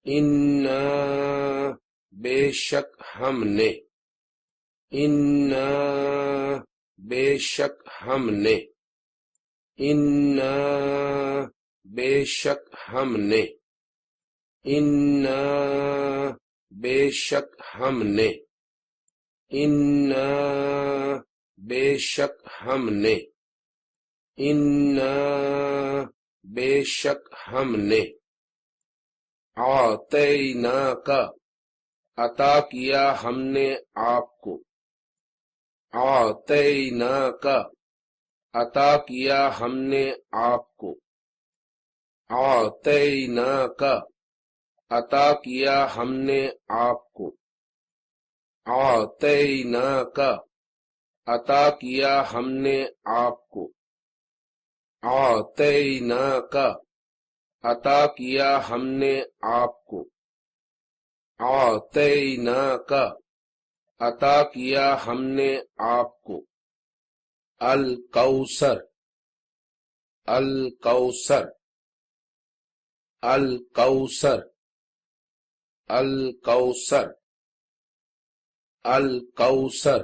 انا بے شک ہم نے، انا بے شک ہم نے، انا بے شک ہم نے، انا بے شک ہم نے، انا بے شک ہم نے، انا بے شک ہم نے، اعطیناک عطا کیا ہم نے آپ کو، اعطیناک عطا کیا ہم نے آپ کو، اعطیناک عطا کیا ہم نے آپ کو، اعطیناک عطا کیا ہم نے آپ کو، اعطیناک عطا کیا ہم نے آپ کو، اعطیناک عطا کیا ہم نے آپ کو، الکوثر، الکوثر، الکوثر، الکوثر، الکوثر،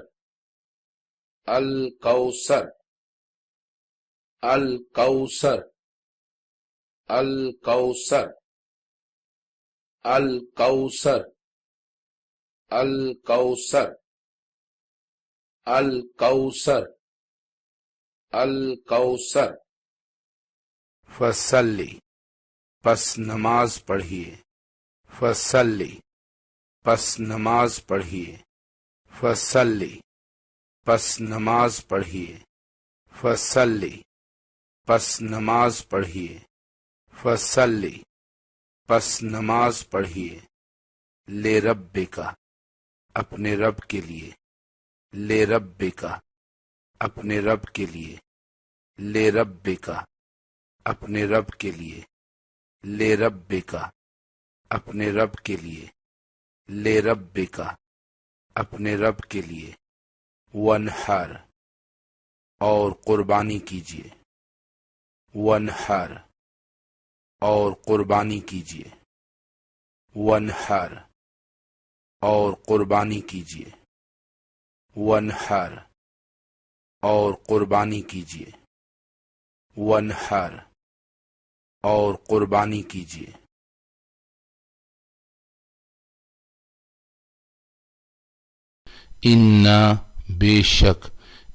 الکوثر، الکوثر، الکوثر، الکوثر، الکوثر، الکوثر، الکوثر، فصلی پس نماز پڑھیے، فصلی پس نماز پڑھیے، فصلی پس نماز پڑھیے، فصلی پس نماز پڑھیے، فصلی پس نماز پڑھیے، لے ربکا اپنے رب کے لیے، لے ربکا اپنے رب کے لیے، لے ربکا اپنے رب کے لیے، لے ربکا اپنے رب کے لیے، لے ربکا اپنے رب کے لیے، ونحر اور قربانی کیجیے، ونحر اور قربانی کیجیے، ونحر اور قربانی کیجیے، ونحر اور قربانی کیجیے، ونحر اور قربانی کیجیے، انا بے شک،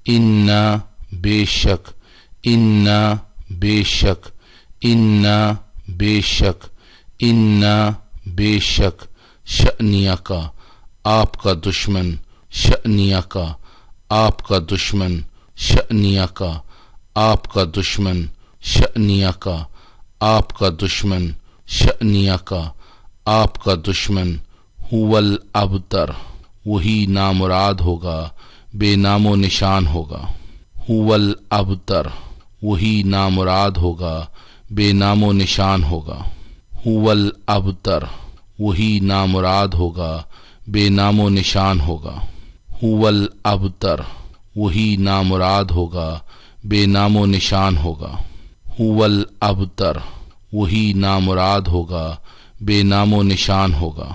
انا بے شک، انا بے شک، انا بے شک، انا بے شک، شأنیہ کا آپ کا دشمن، شأنیہ کا آپ کا دشمن، شأنیہ کا آپ کا دشمن، شأنیہ کا آپ کا دشمن، شأنیہ کا آپ کا دشمن، هو الابتر وہی نامراد ہوگا، بے نام و نشان ہوگا، هو الابتر وہی نامراد ہوگا، بے نام و نشان ہوگا، هو الابتر وہی نامراد ہوگا، بے نام و نشان ہوگا، هو الابتر وہی نامراد ہوگا، بے نام و نشان ہوگا، هو الابتر وہی نامراد ہوگا، بے نام و نشان ہوگا۔